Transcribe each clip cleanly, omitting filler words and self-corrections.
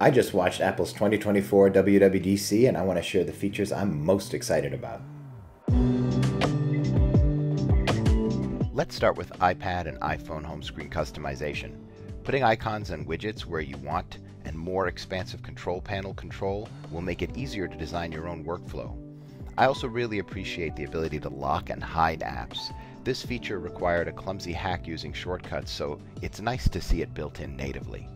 I just watched Apple's 2024 WWDC and I want to share the features I'm most excited about. Let's start with iPad and iPhone home screen customization. Putting icons and widgets where you want and more expansive control panel control will make it easier to design your own workflow. I also really appreciate the ability to lock and hide apps. This feature required a clumsy hack using shortcuts, so it's nice to see it built in natively.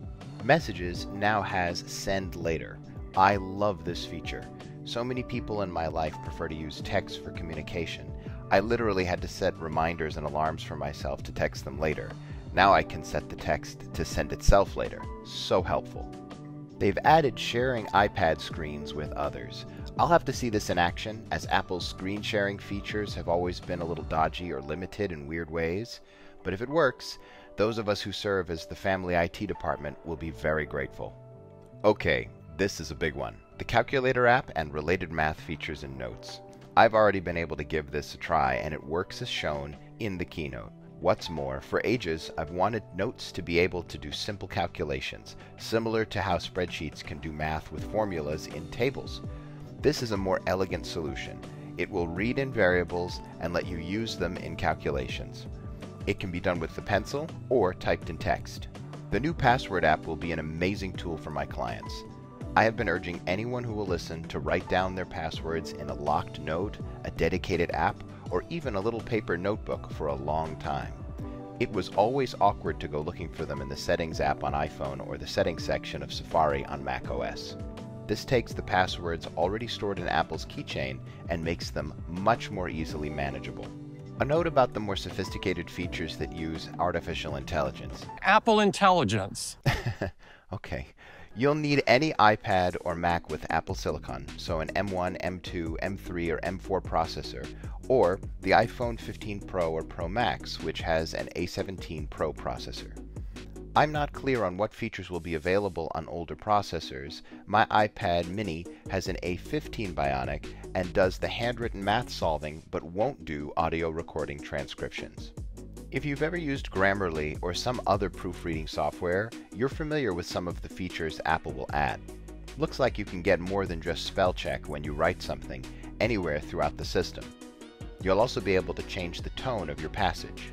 Messages now has Send Later. I love this feature. So many people in my life prefer to use text for communication. I literally had to set reminders and alarms for myself to text them later. Now I can set the text to send itself later. So helpful. They've added sharing iPad screens with others. I'll have to see this in action, as Apple's screen sharing features have always been a little dodgy or limited in weird ways. But if it works, those of us who serve as the family IT department will be very grateful. Okay, this is a big one. The calculator app and related math features and notes. I've already been able to give this a try and it works as shown in the keynote. What's more, for ages I've wanted notes to be able to do simple calculations, similar to how spreadsheets can do math with formulas in tables. This is a more elegant solution. It will read in variables and let you use them in calculations. It can be done with the pencil or typed in text. The new password app will be an amazing tool for my clients. I have been urging anyone who will listen to write down their passwords in a locked note, a dedicated app, or even a little paper notebook for a long time. It was always awkward to go looking for them in the Settings app on iPhone or the Settings section of Safari on macOS. This takes the passwords already stored in Apple's keychain and makes them much more easily manageable. A note about the more sophisticated features that use artificial intelligence. Apple Intelligence. Okay. You'll need any iPad or Mac with Apple Silicon, so an M1, M2, M3, or M4 processor, or the iPhone 15 Pro or Pro Max, which has an A17 Pro processor. I'm not clear on what features will be available on older processors. My iPad mini has an A15 Bionic and does the handwritten math solving but won't do audio recording transcriptions. If you've ever used Grammarly or some other proofreading software, you're familiar with some of the features Apple will add. Looks like you can get more than just spell check when you write something anywhere throughout the system. You'll also be able to change the tone of your passage.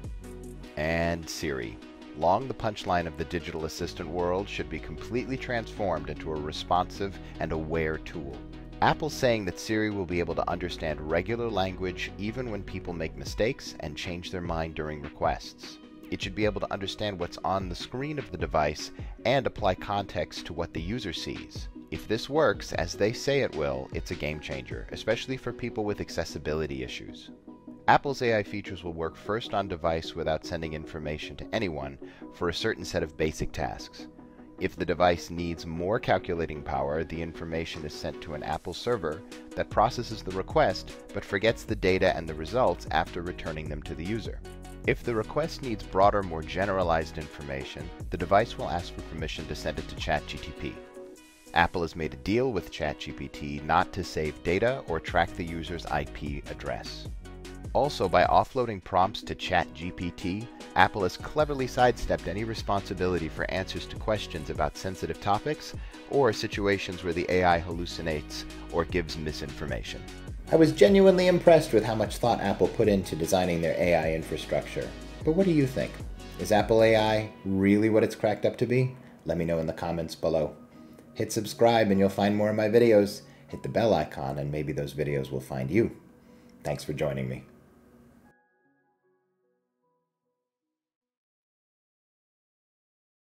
And Siri. Long the punchline of the digital assistant world should be completely transformed into a responsive and aware tool. Apple's saying that Siri will be able to understand regular language even when people make mistakes and change their mind during requests. It should be able to understand what's on the screen of the device and apply context to what the user sees. If this works, as they say it will, it's a game changer, especially for people with accessibility issues. Apple's AI features will work first on device without sending information to anyone for a certain set of basic tasks. If the device needs more calculating power, the information is sent to an Apple server that processes the request but forgets the data and the results after returning them to the user. If the request needs broader, more generalized information, the device will ask for permission to send it to ChatGPT. Apple has made a deal with ChatGPT not to save data or track the user's IP address. Also, by offloading prompts to ChatGPT, Apple has cleverly sidestepped any responsibility for answers to questions about sensitive topics or situations where the AI hallucinates or gives misinformation. I was genuinely impressed with how much thought Apple put into designing their AI infrastructure. But what do you think? Is Apple AI really what it's cracked up to be? Let me know in the comments below. Hit subscribe and you'll find more of my videos. Hit the bell icon and maybe those videos will find you. Thanks for joining me.